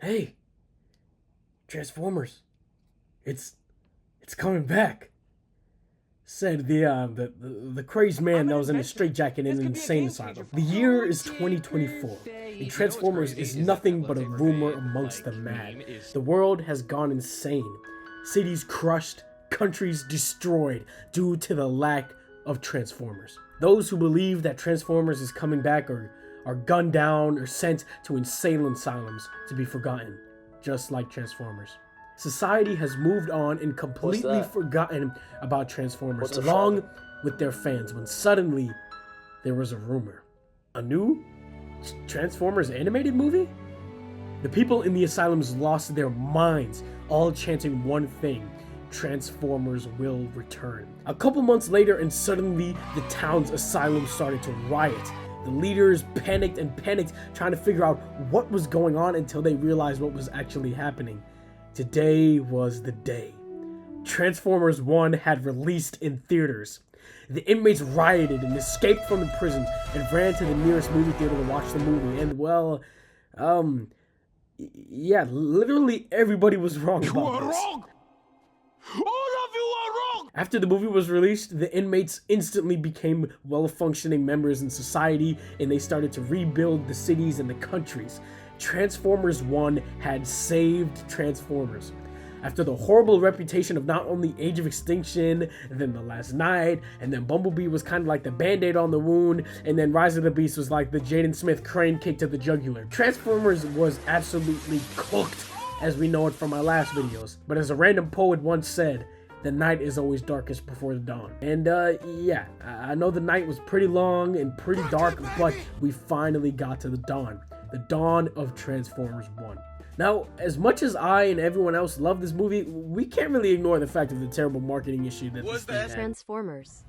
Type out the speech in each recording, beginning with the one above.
"Hey, Transformers, it's coming back," said the crazed man that was in a straitjacket in an insane asylum. The year is 2024, and Transformers is nothing but a rumor amongst the mad. The world has gone insane. Cities crushed, countries destroyed due to the lack of Transformers. Those who believe that Transformers is coming back are gunned down or sent to insane asylums to be forgotten, just like Transformers. Society has moved on and completely forgotten about Transformers along with their fans when suddenly there was a rumor. A new Transformers animated movie? The people in the asylums lost their minds, all chanting one thing: Transformers will return. A couple months later, and suddenly the town's asylum started to riot. The leaders panicked, trying to figure out what was going on until they realized what was actually happening. Today was the day. Transformers 1 had released in theaters. The inmates rioted and escaped from the prison and ran to the nearest movie theater to watch the movie. And well, yeah, literally everybody was wrong about this. Wrong! All of you are wrong! After the movie was released, the inmates instantly became well-functioning members in society, and they started to rebuild the cities and the countries. Transformers 1 had saved Transformers. After the horrible reputation of not only Age of Extinction, and then The Last Night, and then Bumblebee was kind of like the band-aid on the wound, and then Rise of the Beast was like the Jaden Smith crane kick to the jugular. Transformers was absolutely cooked, as we know it from my last videos. But as a random poet once said, the night is always darkest before the dawn. And yeah, I know the night was pretty long and pretty dark, but we finally got to the dawn. The dawn of Transformers 1. Now, as much as I and everyone else love this movie, we can't really ignore the fact of the terrible marketing issue that this thing had. Transformers.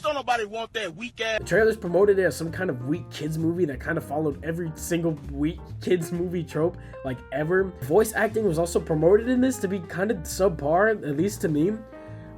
Don't nobody want that weak ass. The trailers promoted it as some kind of weak kids movie that kind of followed every single weak kids movie trope like ever. Voice acting was also promoted in this to be kind of subpar, at least to me.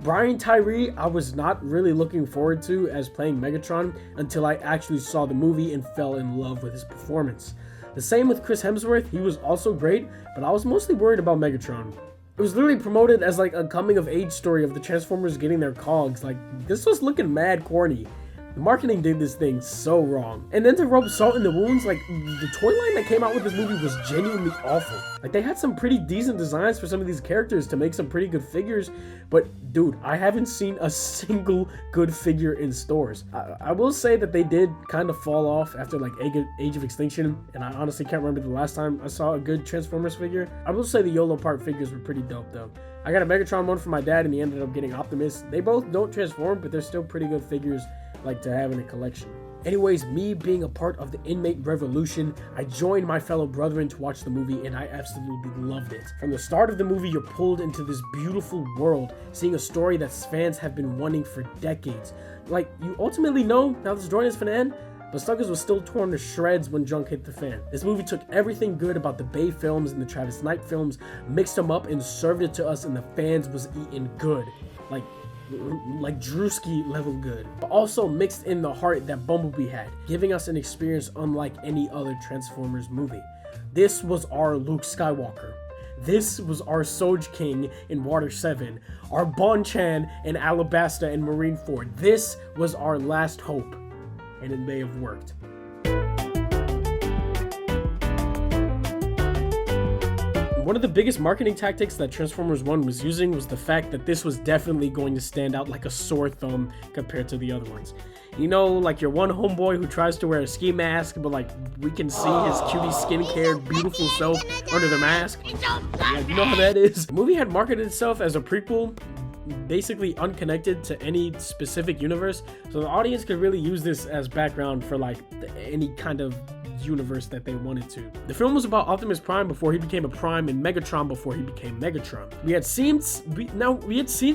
Brian Tyree, I was not really looking forward to as playing Megatron until I actually saw the movie and fell in love with his performance. The same with Chris Hemsworth, he was also great, but I was mostly worried about Megatron. It was literally promoted as like a coming of age story of the Transformers getting their cogs. Like, this was looking mad corny. The marketing did this thing so wrong. And then to rub salt in the wounds, like, the toy line that came out with this movie was genuinely awful. Like, they had some pretty decent designs for some of these characters to make some pretty good figures, but dude, I haven't seen a single good figure in stores. I will say that they did kind of fall off after like Age of Extinction, and I honestly can't remember the last time I saw a good Transformers figure. I will say the YOLO part figures were pretty dope though. I got a Megatron one for my dad and he ended up getting Optimus. They both don't transform, but they're still pretty good figures like to have in a collection. Anyways, me being a part of the inmate revolution, I joined my fellow brethren to watch the movie and I absolutely loved it. From the start of the movie, you're pulled into this beautiful world, seeing a story that fans have been wanting for decades. Like, you ultimately know how this story is gonna end, but Stuckers was still torn to shreds when junk hit the fan. This movie took everything good about the Bay films and the Travis Knight films, mixed them up and served it to us, and the fans was eating good. Like Drewski level good, but also mixed in the heart that Bumblebee had, giving us an experience unlike any other Transformers movie. This was our Luke Skywalker. This was our Soj King in Water 7, our Bonchan in Alabasta and Marineford. This was our last hope, and it may have worked. One of the biggest marketing tactics that Transformers 1 was using was the fact that this was definitely going to stand out like a sore thumb compared to the other ones. You know, like your one homeboy who tries to wear a ski mask, but like we can see his cutie skin-cared beautiful self under the mask. Yeah, you know how that is. The movie had marketed itself as a prequel, basically unconnected to any specific universe, so the audience could really use this as background for like any kind of universe that they wanted to. The film was about Optimus Prime before he became a Prime and Megatron before he became Megatron. We had seen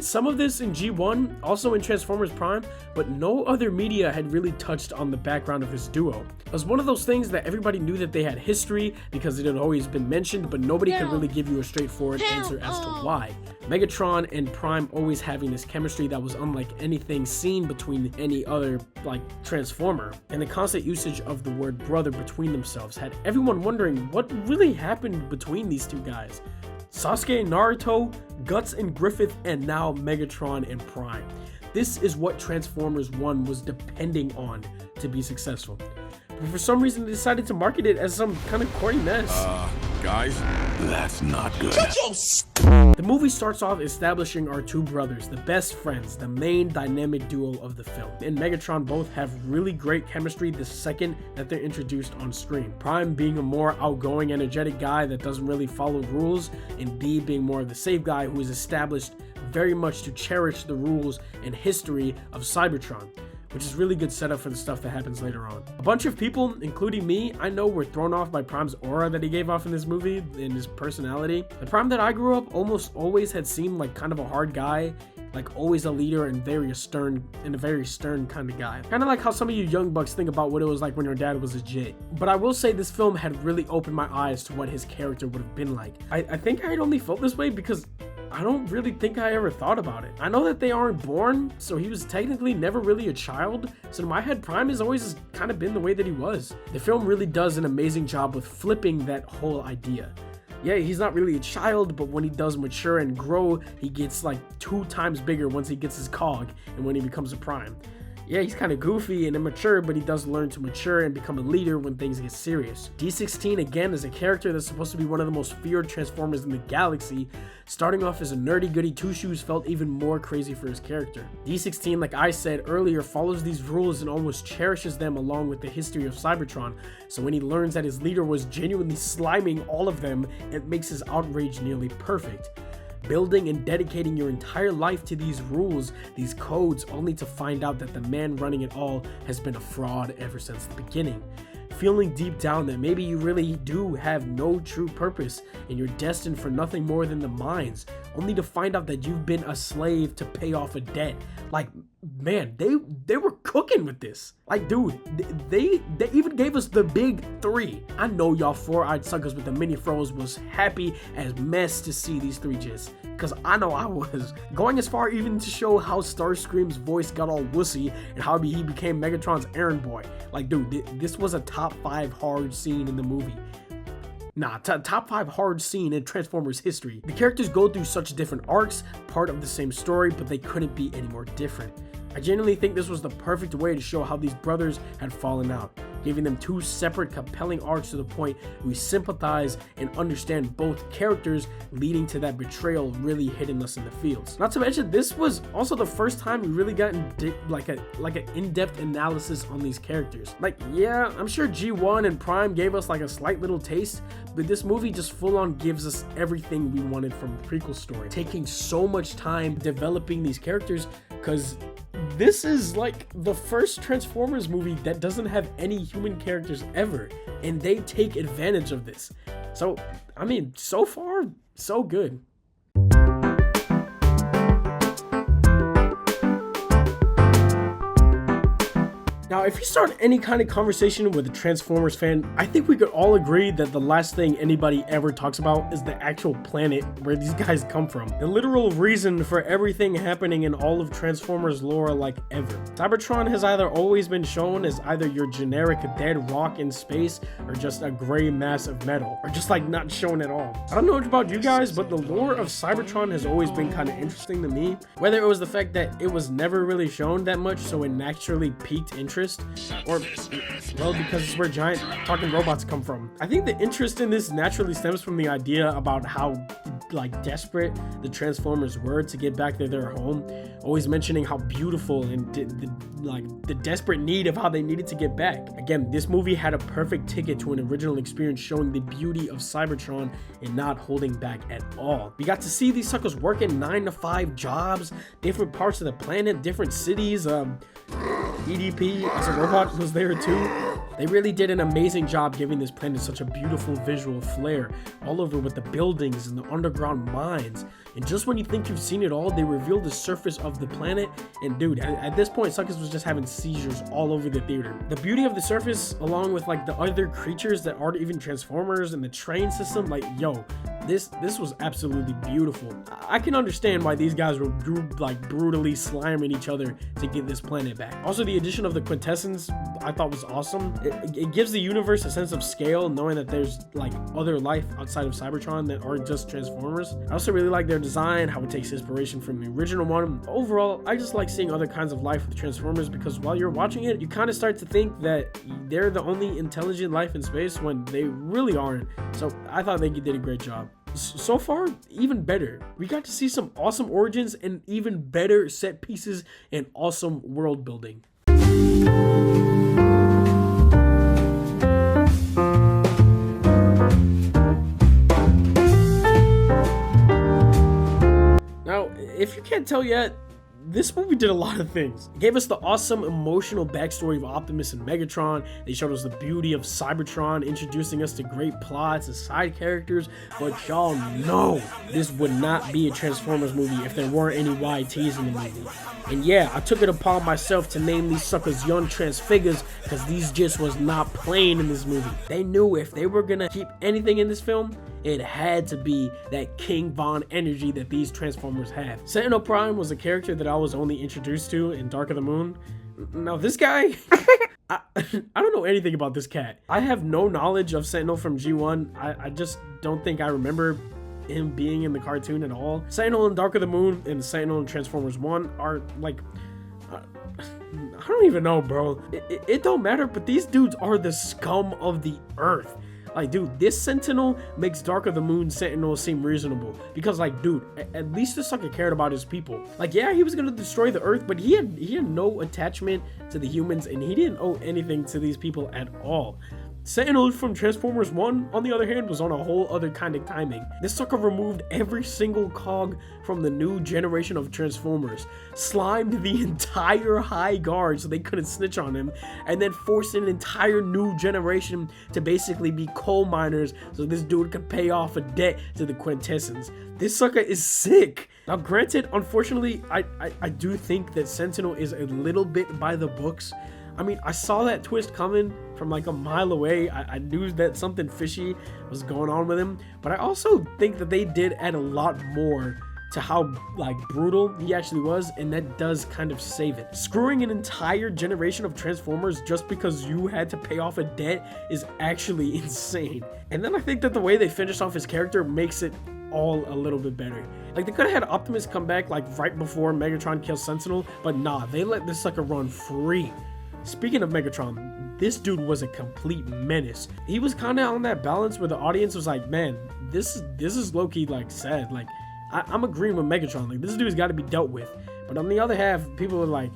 some of this in G1, also in Transformers Prime, but no other media had really touched on the background of this duo. It was one of those things that everybody knew that they had history because it had always been mentioned, but nobody could really give you a straightforward answer as to why. Megatron and Prime always having this chemistry that was unlike anything seen between any other like Transformer, and the constant usage of the word brother between between themselves had everyone wondering what really happened between these two guys. Sasuke and Naruto, Guts and Griffith, and now Megatron and Prime. This is what Transformers 1 was depending on to be successful. But for some reason they decided to market it as some kind of corny mess. Guys, that's not good. The movie starts off establishing our two brothers, the best friends, the main dynamic duo of the film. And Megatron both have really great chemistry the second that they're introduced on screen. Prime being a more outgoing, energetic guy that doesn't really follow rules, and B being more of the safe guy who is established very much to cherish the rules and history of Cybertron, which is really good setup for the stuff that happens later on. A bunch of people, including me, I know were thrown off by Prime's aura that he gave off in this movie, and his personality. The Prime that I grew up almost always had seemed like kind of a hard guy, like always a leader and a very stern kind of guy. Kind of like how some of you young bucks think about what it was like when your dad was a jit. But I will say this film had really opened my eyes to what his character would have been like. I think I had only felt this way because I don't really think I ever thought about it. I know that they aren't born, so he was technically never really a child. So in my head, Prime has always kind of been the way that he was. The film really does an amazing job with flipping that whole idea. Yeah, he's not really a child, but when he does mature and grow, he gets like 2 times bigger once he gets his cog and when he becomes a Prime. Yeah, he's kind of goofy and immature, but he does learn to mature and become a leader when things get serious. D16 again is a character that's supposed to be one of the most feared Transformers in the galaxy. Starting off as a nerdy goody two-shoes felt even more crazy for his character. D16, like I said earlier, follows these rules and almost cherishes them along with the history of Cybertron, so when he learns that his leader was genuinely sliming all of them, it makes his outrage nearly perfect. Building and dedicating your entire life to these rules, these codes, only to find out that the man running it all has been a fraud ever since the beginning. Feeling deep down that maybe you really do have no true purpose and you're destined for nothing more than the mines, only to find out that you've been a slave to pay off a debt. Like, man, they were cooking with this. Like, dude, they even gave us the big 3. I know y'all 4-eyed suckers with the mini froze was happy as mess to see these 3 jits, because I know I was. Going as far even to show how Starscream's voice got all wussy and how he became Megatron's errand boy. Like, dude, this was a top 5 hard scene in the movie. Nah, top 5 hard scene in Transformers history. The characters go through such different arcs, part of the same story, but they couldn't be any more different. I genuinely think this was the perfect way to show how these brothers had fallen out, giving them 2 separate compelling arcs to the point we sympathize and understand both characters, leading to that betrayal really hitting us in the feels. Not to mention, this was also the first time we really got an in-depth analysis on these characters. Like, yeah, I'm sure G1 and Prime gave us like a slight little taste, but this movie just full-on gives us everything we wanted from the prequel story, taking so much time developing these characters, because this is like the first Transformers movie that doesn't have any human characters ever, and they take advantage of this. So, I mean, so far, so good. Now, if you start any kind of conversation with a Transformers fan, I think we could all agree that the last thing anybody ever talks about is the actual planet where these guys come from. The literal reason for everything happening in all of Transformers lore like ever. Cybertron has either always been shown as either your generic dead rock in space or just a gray mass of metal, or just like not shown at all. I don't know about you guys, but the lore of Cybertron has always been kind of interesting to me. Whether it was the fact that it was never really shown that much, so it naturally piqued interest, or, well, because it's where giant talking robots come from. I think the interest in this naturally stems from the idea about how like desperate the Transformers were to get back to their home, always mentioning how beautiful and the desperate need of how they needed to get back. Again, this movie had a perfect ticket to an original experience, showing the beauty of Cybertron and not holding back at all. We got to see these suckers working 9-to-5 jobs, different parts of the planet, different cities. EDP as a robot was there too. They really did an amazing job giving this planet such a beautiful visual flair, all over with the buildings and the underground mines. And just when you think you've seen it all, they reveal the surface of the planet. And dude, at this point, suckers was just having seizures all over the theater. The beauty of the surface, along with like the other creatures that aren't even Transformers and the train system, like, yo, This was absolutely beautiful. I can understand why these guys were like brutally slamming each other to get this planet back. Also, the addition of the quintessence I thought was awesome. It gives the universe a sense of scale, knowing that there's like other life outside of Cybertron that aren't just Transformers. I also really like their design, how it takes inspiration from the original one. Overall, I just like seeing other kinds of life with Transformers, because while you're watching it, you kind of start to think that they're the only intelligent life in space when they really aren't. So I thought they did a great job. So far, even better. We got to see some awesome origins and even better set pieces and awesome world building. Now, if you can't tell yet, this movie did a lot of things. It gave us the awesome emotional backstory of Optimus and Megatron. They showed us the beauty of Cybertron, introducing us to great plots and side characters. But y'all know this would not be a Transformers movie if there weren't any YTs in the movie. And yeah, I took it upon myself to name these suckers Young Transfigures, because these just was not playing in this movie. They knew if they were gonna keep anything in this film, it had to be that King Von energy that these Transformers have. Sentinel Prime was a character that I was only introduced to in Dark of the Moon. Now this guy, I don't know anything about this cat. I have no knowledge of Sentinel from G1. I just don't think I remember him being in the cartoon at all. Sentinel in Dark of the Moon and Sentinel in Transformers 1 are like, I don't even know, bro. It don't matter, but these dudes are the scum of the earth. Like, dude, this Sentinel makes Dark of the Moon Sentinel seem reasonable. Because, like, dude, at least this sucker cared about his people. Like, yeah, he was gonna destroy the Earth, but he had no attachment to the humans, and he didn't owe anything to these people at all. Sentinel from Transformers 1, on the other hand, was on a whole other kind of timing. This sucker removed every single cog from the new generation of Transformers, slimed the entire High Guard so they couldn't snitch on him, and then forced an entire new generation to basically be coal miners so this dude could pay off a debt to the Quintessence. This sucker is sick. Now, granted, unfortunately, I do think that Sentinel is a little bit by the books. I mean, I saw that twist coming from like a mile away. I knew that something fishy was going on with him, but I also think that they did add a lot more to how like brutal he actually was, and that does kind of save it. Screwing an entire generation of Transformers just because you had to pay off a debt is actually insane. And then I think that the way they finished off his character makes it all a little bit better. Like, they could have had Optimus come back like right before Megatron kills Sentinel, but nah, they let this sucker run free. Speaking of Megatron, this dude was a complete menace. He was kind of on that balance where the audience was like, man, this is low-key like sad. Like, I'm agreeing with Megatron. Like, this dude's got to be dealt with. But on the other half, people were like,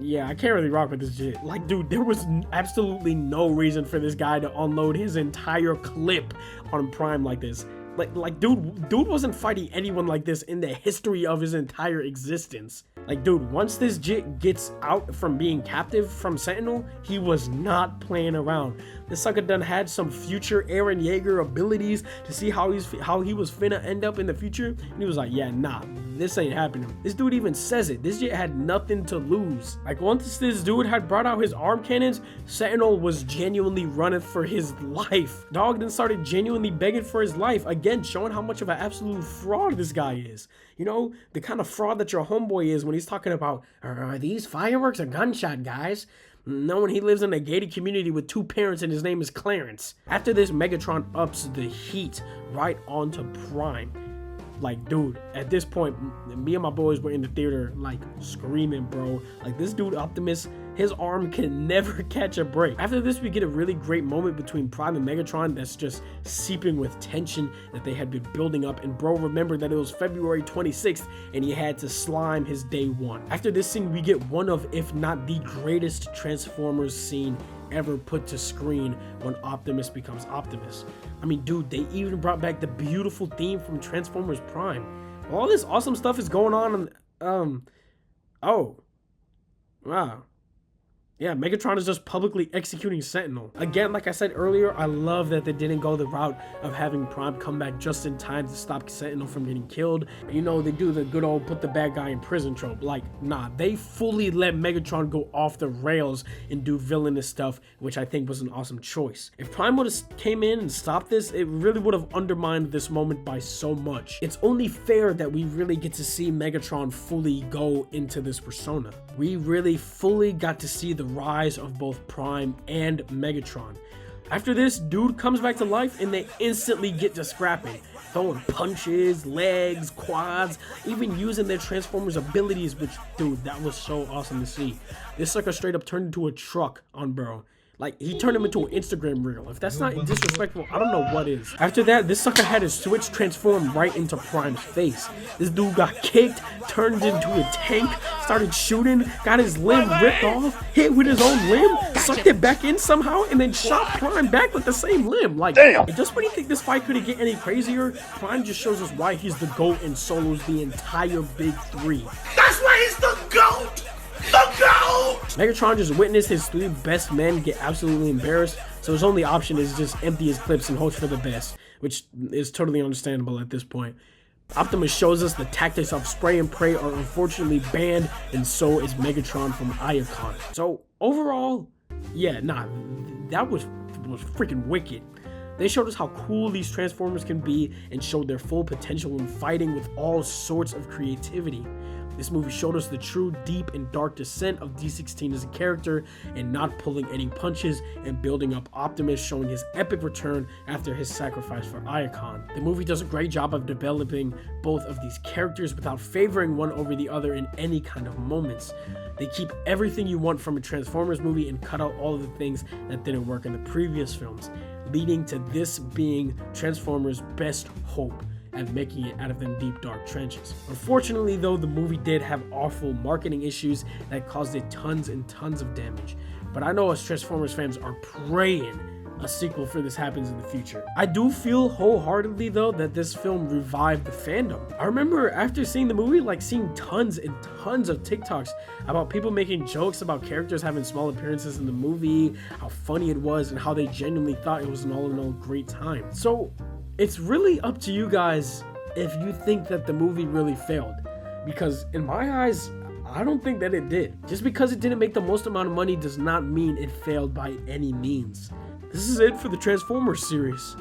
yeah, I can't really rock with this shit. Like, dude, there was absolutely no reason for this guy to unload his entire clip on Prime like this. Like, dude wasn't fighting anyone like this in the history of his entire existence. Like, dude, once this jit gets out from being captive from Sentinel, he was not playing around. This sucker done had some future Eren Yeager abilities to see how he was finna end up in the future, and he was like, yeah, nah, this ain't happening. This dude even says it. This jit had nothing to lose. Like, once this dude had brought out his arm cannons, Sentinel was genuinely running for his life. Dog then started genuinely begging for his life, again showing how much of an absolute fraud this guy is. You know, the kind of fraud that your homeboy is when he's talking about, are these fireworks or gunshot, guys? Knowing he lives in a gated community with 2 parents and his name is Clarence. After this, Megatron ups the heat right onto Prime. Like, dude, at this point, me and my boys were in the theater, like, screaming, bro. Like, this dude, Optimus, his arm can never catch a break. After this, we get a really great moment between Prime and Megatron that's just seeping with tension that they had been building up. And bro, remember that it was February 26th, and he had to slime his day 1. After this scene, we get one of, if not the greatest Transformers scene ever put to screen when Optimus becomes Optimus. I mean, dude, they even brought back the beautiful theme from Transformers Prime. All this awesome stuff is going on. Oh, wow. Yeah, Megatron is just publicly executing Sentinel. Again, like I said earlier, I love that they didn't go the route of having Prime come back just in time to stop Sentinel from getting killed. You know, they do the good old put the bad guy in prison trope. Like, nah, they fully let Megatron go off the rails and do villainous stuff, which I think was an awesome choice. If Prime would have came in and stopped this, it really would have undermined this moment by so much. It's only fair that we really get to see Megatron fully go into this persona. We really fully got to see the rise of both Prime and Megatron. After this, dude comes back to life and they instantly get to scrapping, throwing punches, legs, quads, even using their Transformers abilities, which, dude, that was so awesome to see. This sucker straight up turned into a truck on Burrow. Like, he turned him into an Instagram reel. If that's not disrespectful, I don't know what is. After that, this sucker had his switch transformed right into Prime's face. This dude got kicked, turned into a tank, started shooting, got his limb ripped off, hit with his own limb, sucked it back in somehow, and then shot Prime back with the same limb. Like, damn. Just when you think this fight couldn't get any crazier, Prime just shows us why he's the GOAT and solos the entire Big Three. That's why he's the GOAT! The GOAT! Megatron just witnessed his three best men get absolutely embarrassed, so his only option is just empty his clips and hope for the best, which is totally understandable at this point. Optimus shows us the tactics of spray and pray are unfortunately banned, and so is Megatron from Iacon. So overall, yeah, nah, that was freaking wicked. They showed us how cool these Transformers can be and showed their full potential in fighting with all sorts of creativity. This movie showed us the true deep and dark descent of D16 as a character and not pulling any punches, and building up Optimus, showing his epic return after his sacrifice for Iacon. The movie does a great job of developing both of these characters without favoring one over the other in any kind of moments. They keep everything you want from a Transformers movie and cut out all of the things that didn't work in the previous films, leading to this being Transformers' best hope at making it out of them deep dark trenches. Unfortunately though, the movie did have awful marketing issues that caused it tons and tons of damage, but I know us Transformers fans are praying a sequel for this happens in the future. I do feel wholeheartedly though that this film revived the fandom. I remember after seeing the movie, like seeing tons and tons of TikToks about people making jokes about characters having small appearances in the movie, how funny it was, and how they genuinely thought it was an all in all great time. So it's really up to you guys if you think that the movie really failed, because in my eyes, I don't think that it did. Just because it didn't make the most amount of money does not mean it failed by any means. This is it for the Transformers series.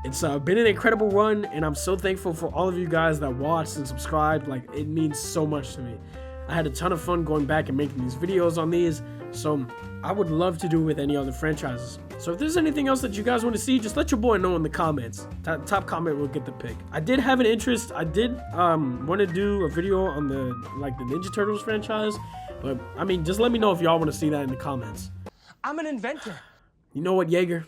It's been an incredible run, and I'm so thankful for all of you guys that watched and subscribed. Like, it means so much to me. I had a ton of fun going back and making these videos on these, so I would love to do it with any other franchises. So if there's anything else that you guys want to see, just let your boy know in the comments. Top comment will get the pick. I did have an interest. I did want to do a video on the Ninja Turtles franchise, but I mean, just let me know if y'all want to see that in the comments. I'm an inventor. You know what, Jaeger?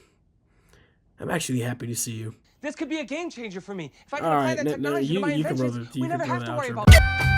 I'm actually happy to see you. This could be a game changer for me. If I can All apply right, that technology to my you can inventions, roll the we never have to worry outro. about